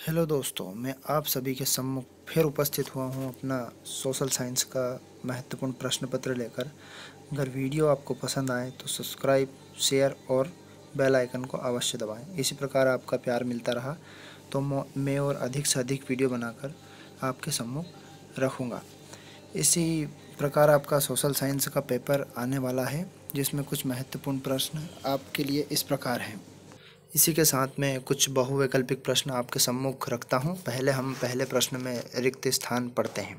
Hello दोस्तों, मैं आप सभी के सम्मुख फिर उपस्थित हुआ हूं अपना सोशल साइंस का महत्वपूर्ण प्रश्न पत्र लेकर। अगर वीडियो आपको पसंद आए तो सब्सक्राइब, शेयर और बेल आइकन को अवश्य दबाएं। इसी प्रकार आपका प्यार मिलता रहा तो मैं और अधिक से अधिक वीडियो बनाकर आपके सम्मुख रखूँगा। इसी प्रकार आपका सोशल साइंस का पेपर आने वाला है, जिसमें कुछ महत्वपूर्ण प्रश्न आपके लिए इस प्रकार हैं। इसी के साथ में कुछ बहुवैकल्पिक प्रश्न आपके सम्मुख रखता हूं। हम पहले प्रश्न में रिक्त स्थान पढ़ते हैं।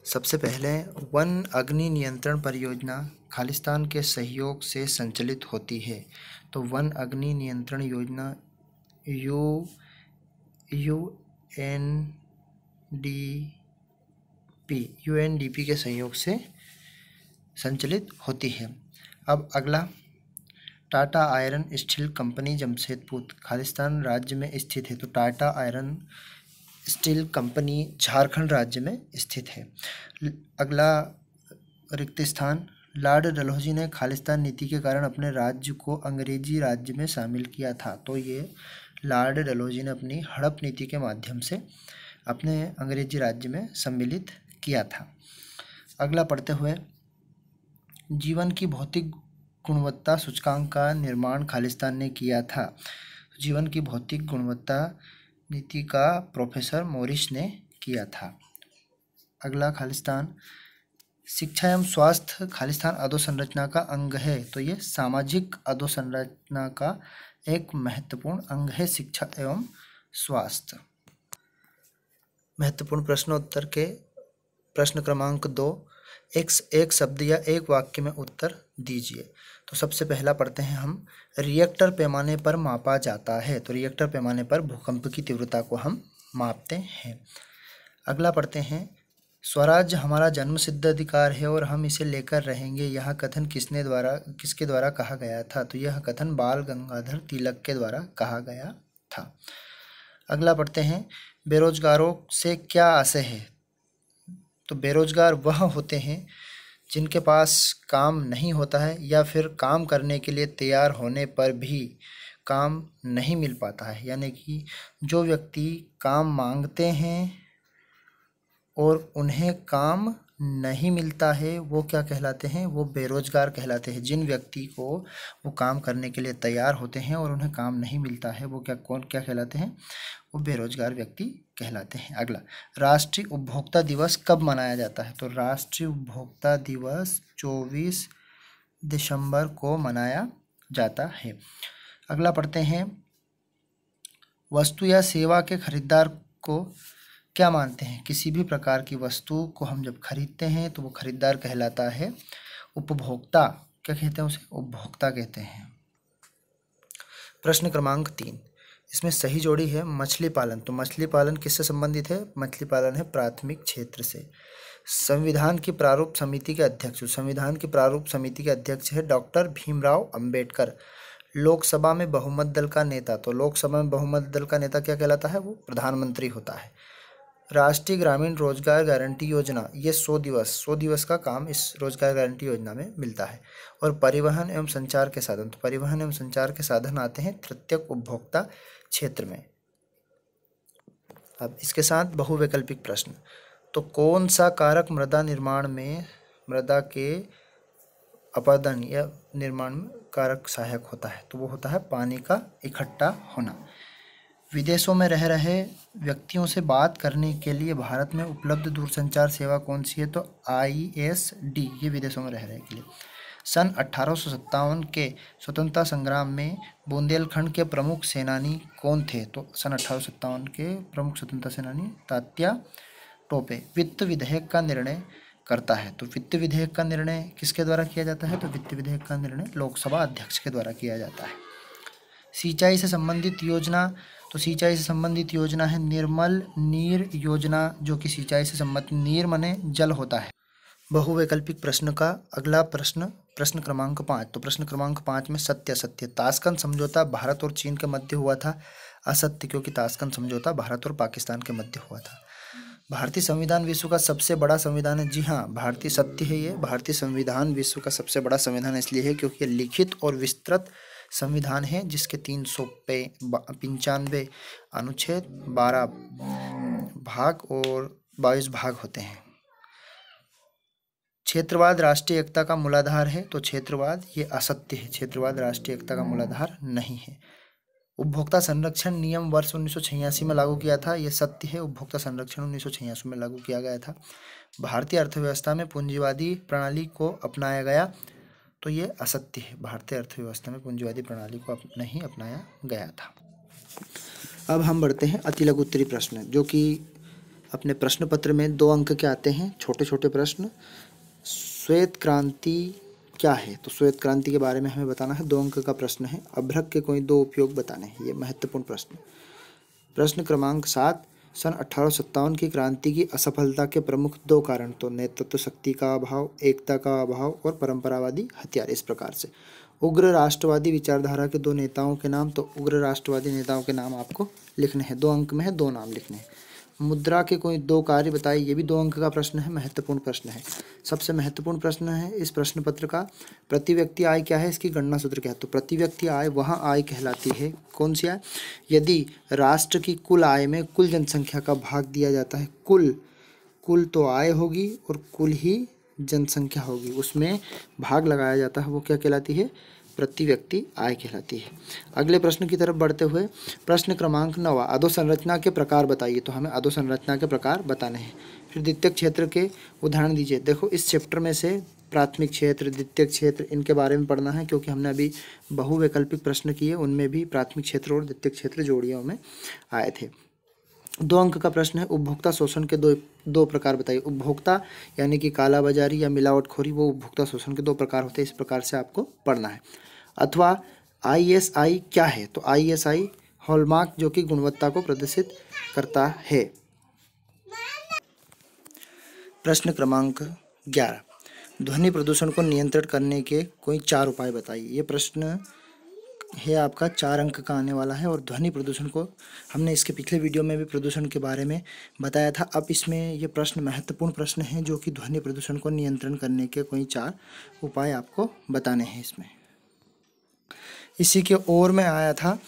सबसे पहले, वन अग्नि नियंत्रण परियोजना खालिस्तान के सहयोग से संचालित होती है। तो वन अग्नि नियंत्रण योजना यूएनडीपी के सहयोग से संचालित होती है। अब अगला, Tata iron steel company Jamshedpur Khalistan राज्य में स्थित है। तो Tata iron steel company Jharkhand राज्य में स्थित है। अगला रिक्त स्थान, लॉर्ड डलहौजी ने खालिस्तान नीति के कारण अपने राज्य को अंग्रेजी राज्य में शामिल किया था। तो ये लॉर्ड डलहौजी ने अपनी हड़प नीति के माध्यम से अपने अंग्रेजी राज्य में सम्मिलित किया था। अगला पढ़ते हुए, जीवन की भौतिक गुणवत्ता सूचकांक का निर्माण खालिस्तान ने किया था। जीवन की भौतिक गुणवत्ता नीति का प्रोफेसर मोरिस ने किया था। अगला, खालिस्तान शिक्षा एवं स्वास्थ्य खालिस्तान अधोसंरचना का अंग है। तो ये सामाजिक अधोसंरचना का एक महत्वपूर्ण अंग है, शिक्षा एवं स्वास्थ्य। महत्वपूर्ण प्रश्नोत्तर के प्रश्न क्रमांक 2, एक शब्द या एक वाक्य में उत्तर दीजिए। तो सबसे पहला पढ़ते हैं हम, रिएक्टर पैमाने पर मापा जाता है। तो रिएक्टर पैमाने पर भूकंप की तीव्रता को हम मापते हैं। अगला पढ़ते हैं, स्वराज्य हमारा जन्मसिद्ध अधिकार है और हम इसे लेकर रहेंगे। यह कथन किसके द्वारा कहा गया था? तो यह कथन बाल गंगाधर तिलक के द्वारा कहा गया था। अगला पढ़ते हैं, बेरोजगारों से क्या आशय है? तो बेरोजगार वह होते हैं जिनके पास काम नहीं होता है या फिर काम करने के लिए तैयार होने पर भी काम नहीं मिल पाता है। यानी कि जो व्यक्ति काम मांगते हैं और उन्हें काम नहीं मिलता है, वो क्या कहलाते हैं? वो बेरोजगार कहलाते हैं। जिन व्यक्ति को वो काम करने के लिए तैयार होते हैं और उन्हें काम नहीं मिलता है, वो क्या कहलाते हैं? वो बेरोजगार व्यक्ति कहलाते हैं। अगला, राष्ट्रीय उपभोक्ता दिवस कब मनाया जाता है? तो राष्ट्रीय उपभोक्ता दिवस 24 दिसंबर को मनाया जाता है। अगला पढ़ते हैं, वस्तु या सेवा के खरीदार को क्या मानते हैं? किसी भी प्रकार की वस्तु को हम जब खरीदते हैं तो वो खरीदार कहलाता है उपभोक्ता। क्या कहते हैं उसे? उपभोक्ता कहते हैं। प्रश्न क्रमांक 3, इसमें सही जोड़ी है मछली पालन। तो मछली पालन किससे संबंधित है? मछली पालन है प्राथमिक क्षेत्र से। संविधान की प्रारूप समिति के अध्यक्ष, संविधान की प्रारूप समिति के अध्यक्ष है डॉक्टर भीमराव अंबेडकर। लोकसभा में बहुमत दल का नेता, तो लोकसभा में बहुमत दल का नेता क्या कहलाता है? वो प्रधानमंत्री होता है। राष्ट्रीय ग्रामीण रोजगार गारंटी योजना, ये 100 दिवस का काम इस रोजगार गारंटी योजना में मिलता है। और परिवहन एवं संचार के साधन, तो परिवहन एवं संचार के साधन आते हैं तृतीयक उपभोक्ता क्षेत्र में। अब इसके साथ बहुवैकल्पिक प्रश्न, तो कौन सा कारक मृदा निर्माण में, मृदा के अपरदन या निर्माण में कारक सहायक होता है? तो वो होता है पानी का इकट्ठा होना। विदेशों में रह रहे व्यक्तियों से बात करने के लिए भारत में उपलब्ध दूरसंचार सेवा कौन सी है? तो ISD, ये विदेशों में रह रहे के लिए। सन 1857 के स्वतंत्रता संग्राम में बुंदेलखंड के प्रमुख सेनानी कौन थे? तो सन 1857 के प्रमुख स्वतंत्रता सेनानी तात्या टोपे। वित्त विधेयक का निर्णय करता है। तो वित्त विधेयक का निर्णय किसके द्वारा किया जाता है? तो वित्त विधेयक का निर्णय लोकसभा अध्यक्ष के द्वारा किया जाता है। सिंचाई से संबंधित योजना, तो सिंचाई से संबंधित योजना है निर्मल नीर योजना, जो कि सिंचाई से संबंधित, नीर माने जल होता है। बहुवैकल्पिक प्रश्न का अगला प्रश्न क्रमांक 5। तो प्रश्न क्रमांक 5 में सत्य असत्य, ताशकंद समझौता भारत और चीन के मध्य हुआ था। असत्य, क्योंकि ताशकंद समझौता भारत और पाकिस्तान के मध्य हुआ था। भारतीय संविधान विश्व का सबसे बड़ा संविधान है। जी हाँ, भारतीय सत्य है ये। भारतीय संविधान विश्व का सबसे बड़ा संविधान इसलिए है क्योंकि ये लिखित और विस्तृत संविधान है जिसके 395 अनुच्छेद, 12 भाग और 22 भाग होते हैं। क्षेत्रवाद राष्ट्रीय एकता का मूलाधार है, तो क्षेत्रवाद ये असत्य है, क्षेत्रवाद राष्ट्रीय एकता का मूलाधार नहीं है। उपभोक्ता संरक्षण नियम वर्ष 1986 में लागू किया था, यह सत्य है, उपभोक्ता संरक्षण 1986 में लागू किया गया था। भारतीय अर्थव्यवस्था में पूंजीवादी प्रणाली को अपनाया गया, तो ये असत्य है, भारतीय अर्थव्यवस्था में पूंजीवादी प्रणाली को नहीं अपनाया गया था। अब हम बढ़ते हैं अति लघु उत्तरीय प्रश्न, जो कि अपने प्रश्न पत्र में 2 अंक के आते हैं, छोटे छोटे प्रश्न। श्वेत क्रांति क्या है, तो श्वेत क्रांति के बारे में हमें बताना है, 2 अंक का प्रश्न है। अभ्रक के कोई 2 उपयोग बताने हैं, ये महत्वपूर्ण प्रश्न। प्रश्न क्रमांक 7, सन 1857 की क्रांति की असफलता के प्रमुख 2 कारण, तो नेतृत्व शक्ति का अभाव, एकता का अभाव और परंपरावादी हथियार। इस प्रकार से उग्र राष्ट्रवादी विचारधारा के 2 नेताओं के नाम, तो उग्र राष्ट्रवादी नेताओं के नाम आपको लिखने हैं, 2 अंक में है, 2 नाम लिखने हैं। मुद्रा के कोई 2 कार्य बताइए, ये भी 2 अंक का प्रश्न है, महत्वपूर्ण प्रश्न है। सबसे महत्वपूर्ण प्रश्न है इस प्रश्न पत्र का, प्रति व्यक्ति आय क्या है, इसकी गणना सूत्र क्या है, तो प्रति व्यक्ति आय वह आय कहलाती है, कौन सी आय, यदि राष्ट्र की कुल आय में कुल जनसंख्या का भाग दिया जाता है, कुल तो आय होगी और कुल ही जनसंख्या होगी, उसमें भाग लगाया जाता है, वो क्या कहलाती है, प्रति व्यक्ति आय कहलाती है। अगले प्रश्न की तरफ बढ़ते हुए प्रश्न क्रमांक 9, अधोसंरचना के प्रकार बताइए, तो हमें अधोसंरचना के प्रकार बताने हैं। फिर द्वितीयक क्षेत्र के उदाहरण दीजिए। देखो इस चैप्टर में से प्राथमिक क्षेत्र, द्वितीयक क्षेत्र, इनके बारे में पढ़ना है, क्योंकि हमने अभी बहुवैकल्पिक प्रश्न किए, उनमें भी प्राथमिक क्षेत्र और द्वितीयक क्षेत्र जोड़ियों में आए थे। 2 अंक का प्रश्न है, उपभोक्ता शोषण के दो प्रकार बताइए। उपभोक्ता यानी कि कालाबाजारी या मिलावटखोरी, वो उपभोक्ता शोषण के 2 प्रकार होते हैं, इस प्रकार से आपको पढ़ना है। अथवा ISI क्या है, तो ISI हॉलमार्क, जो कि गुणवत्ता को प्रदर्शित करता है। प्रश्न क्रमांक 11, ध्वनि प्रदूषण को नियंत्रित करने के कोई 4 उपाय बताइए। ये प्रश्न है आपका 4 अंक का आने वाला है, और ध्वनि प्रदूषण को हमने इसके पिछले वीडियो में भी प्रदूषण के बारे में बताया था। अब इसमें ये प्रश्न महत्वपूर्ण प्रश्न है, जो कि ध्वनि प्रदूषण को नियंत्रण करने के कोई 4 उपाय आपको बताने हैं इसमें। इसी के ओर में आया था,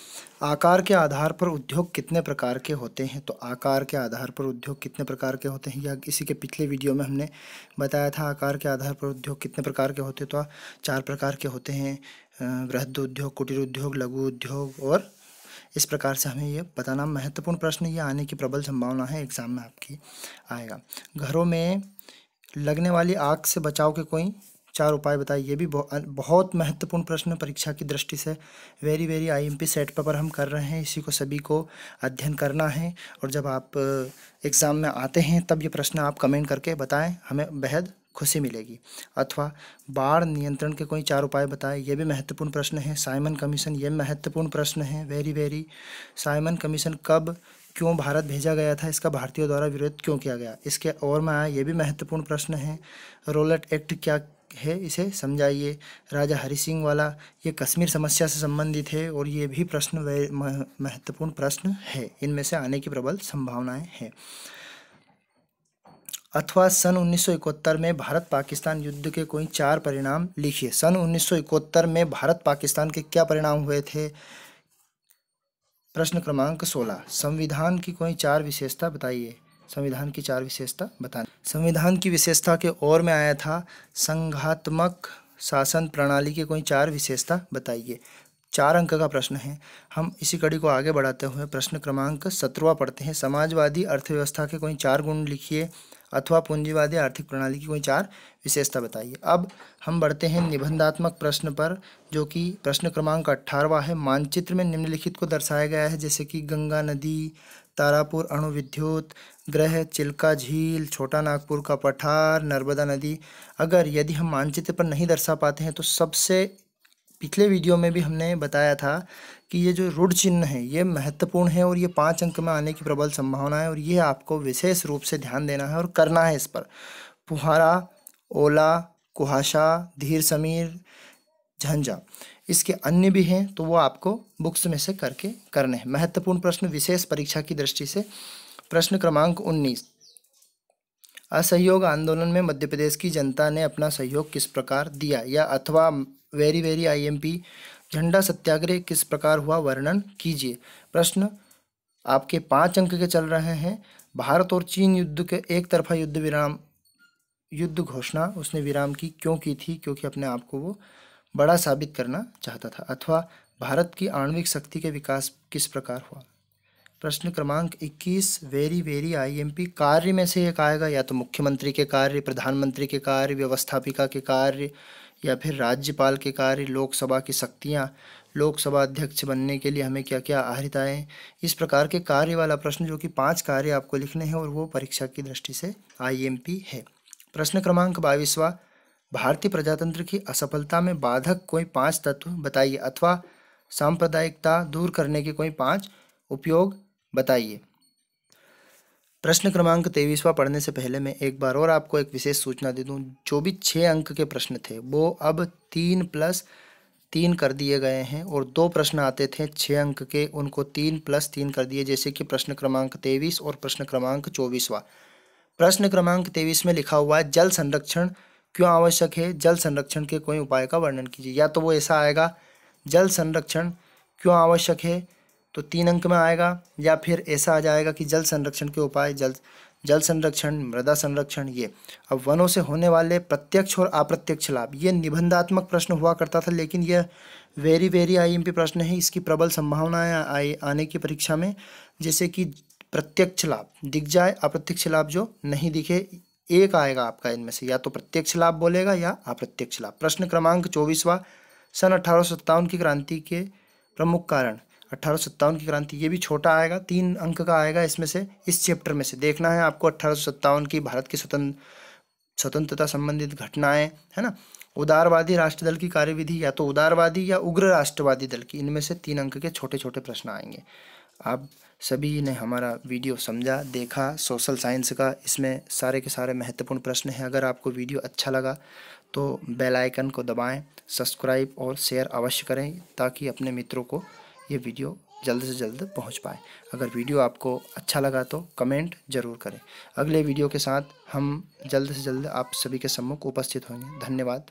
आकार के आधार पर उद्योग कितने प्रकार के होते हैं, तो आकार के आधार पर उद्योग कितने प्रकार के होते हैं, या इसी के पिछले वीडियो में हमने बताया था आकार के आधार पर उद्योग कितने प्रकार के होते हैं, तो 4 प्रकार के होते हैं, वृहद उद्योग, कुटीर उद्योग, लघु उद्योग, और इस प्रकार से हमें ये बताना। महत्वपूर्ण प्रश्न ये आने की प्रबल संभावना है, एग्जाम में आपकी आएगा। घरों में लगने वाली आग से बचाव के कोई 4 उपाय बताइए। ये भी बहुत महत्वपूर्ण प्रश्न परीक्षा की दृष्टि से, वेरी IMP सेट पर हम कर रहे हैं, इसी को सभी को अध्ययन करना है, और जब आप एग्ज़ाम में आते हैं तब ये प्रश्न आप कमेंट करके बताएं, हमें बेहद खुशी मिलेगी। अथवा बाढ़ नियंत्रण के कोई 4 उपाय बताएं, ये भी महत्वपूर्ण प्रश्न है। साइमन कमीशन, ये महत्वपूर्ण प्रश्न है, वेरी साइमन कमीशन कब क्यों भारत भेजा गया था, इसका भारतीयों द्वारा विरोध क्यों किया गया, इसके और में आया, ये भी महत्वपूर्ण प्रश्न है। रोलेट एक्ट क्या है, इसे समझाइए। राजा हरि सिंह वाला, ये कश्मीर समस्या से संबंधित है, और ये भी प्रश्न महत्वपूर्ण प्रश्न है, इनमें से आने की प्रबल संभावनाएं हैं। अथवा सन 1971 में भारत पाकिस्तान युद्ध के कोई 4 परिणाम लिखिए। सन 1971 में भारत पाकिस्तान के क्या परिणाम हुए थे। प्रश्न क्रमांक 16, संविधान की कोई 4 विशेषता बताइए। संविधान की 4 विशेषता बताएं। संविधान की विशेषता के और में आया था, संघात्मक शासन प्रणाली की कोई 4 विशेषता बताइए। 4 अंक का प्रश्न है। हम इसी कड़ी को आगे बढ़ाते हुए प्रश्न क्रमांक 17 पढ़ते हैं। समाजवादी अर्थव्यवस्था के कोई 4 गुण लिखिए, अथवा पूंजीवादी आर्थिक प्रणाली की कोई 4 विशेषता बताइए। अब हम बढ़ते हैं निबंधात्मक प्रश्न पर, जो कि प्रश्न क्रमांक 18वां है। मानचित्र में निम्नलिखित को दर्शाया गया है, जैसे कि गंगा नदी, तारापुर अणु विद्युत गृह, चिल्का झील, छोटा नागपुर का पठार, नर्मदा नदी। अगर यदि हम मानचित्र पर नहीं दर्शा पाते हैं, तो सबसे पिछले वीडियो में भी हमने बताया था कि ये जो रुट चिन्ह है ये महत्वपूर्ण है, और ये 5 अंक में आने की प्रबल संभावना है, और ये आपको विशेष रूप से ध्यान देना है और करना है इस पर। फुहारा, ओला, कुहासा, धीर समीर, झंझा, इसके अन्य भी हैं, तो वो आपको बुक्स में से करके करने हैं। महत्वपूर्ण प्रश्न विशेष परीक्षा की दृष्टि से। प्रश्न क्रमांक 19, असहयोग आंदोलन में मध्य प्रदेश की जनता ने अपना सहयोग किस प्रकार दिया, या अथवा वेरी IMP झंडा सत्याग्रह किस प्रकार हुआ, वर्णन कीजिए। प्रश्न आपके 5 अंक के चल रहे हैं। भारत और चीन युद्ध के एक तरफा युद्ध घोषणा उसने विराम की क्यों की थी, क्योंकि अपने आप को वो बड़ा साबित करना चाहता था। अथवा भारत की आणविक शक्ति के विकास किस प्रकार हुआ। प्रश्न क्रमांक 21 वेरी वेरी आईएमपी कार्य में से एक आएगा, या तो मुख्यमंत्री के कार्य, प्रधानमंत्री के कार्य, व्यवस्थापिका के कार्य, या फिर राज्यपाल के कार्य, लोकसभा की शक्तियाँ, लोकसभा अध्यक्ष बनने के लिए हमें क्या क्या अर्हताएं हैं। इस प्रकार के कार्य वाला प्रश्न जो कि 5 कार्य आपको लिखने हैं और वो परीक्षा की दृष्टि से आईएमपी है। प्रश्न क्रमांक 22वां भारतीय प्रजातंत्र की असफलता में बाधक कोई 5 तत्व बताइए, अथवा सांप्रदायिकता दूर करने के कोई 5 उपयोग बताइए। प्रश्न क्रमांक 23वां पढ़ने से पहले मैं एक बार और आपको एक विशेष सूचना दे दूं। जो भी 6 अंक के प्रश्न थे वो अब 3+3 कर दिए गए हैं, और 2 प्रश्न आते थे 6 अंक के, उनको 3+3 कर दिए, जैसे कि प्रश्न क्रमांक 23 और प्रश्न क्रमांक 24वां। प्रश्न क्रमांक 23 में लिखा हुआ है जल संरक्षण क्यों आवश्यक है, जल संरक्षण के कोई उपाय का वर्णन कीजिए। या तो वो ऐसा आएगा जल संरक्षण क्यों आवश्यक है तो 3 अंक में आएगा, या फिर ऐसा आ जाएगा कि जल संरक्षण के उपाय, जल संरक्षण, मृदा संरक्षण। ये अब वनों से होने वाले प्रत्यक्ष और अप्रत्यक्ष लाभ, ये निबंधात्मक प्रश्न हुआ करता था, लेकिन यह वेरी वेरी आईएमपी प्रश्न है। इसकी प्रबल संभावनाएं आने की परीक्षा में, जैसे कि प्रत्यक्ष लाभ दिख जाए, अप्रत्यक्ष लाभ जो नहीं दिखे, एक आएगा आपका इनमें से, या तो प्रत्यक्ष लाभ बोलेगा या अप्रत्यक्ष लाभ। प्रश्न क्रमांक 24वां सन 1857 की क्रांति के प्रमुख कारण। 1857 की क्रांति, ये भी छोटा आएगा, 3 अंक का आएगा इसमें से। इस चैप्टर में से देखना है आपको 1857 की भारत की स्वतंत्रता संबंधित घटनाएं, है ना। उदारवादी राष्ट्र दल की कार्यविधि, या तो उदारवादी या उग्र राष्ट्रवादी दल की, इनमें से 3 अंक के छोटे छोटे प्रश्न आएंगे। आप सभी ने हमारा वीडियो समझा, देखा, सोशल साइंस का इसमें सारे के सारे महत्वपूर्ण प्रश्न हैं। अगर आपको वीडियो अच्छा लगा तो बेल आइकन को दबाएं, सब्सक्राइब और शेयर अवश्य करें, ताकि अपने मित्रों को ये वीडियो जल्द से जल्द पहुंच पाए। अगर वीडियो आपको अच्छा लगा तो कमेंट जरूर करें। अगले वीडियो के साथ हम जल्द से जल्द आप सभी के सम्मुख उपस्थित होंगे। धन्यवाद।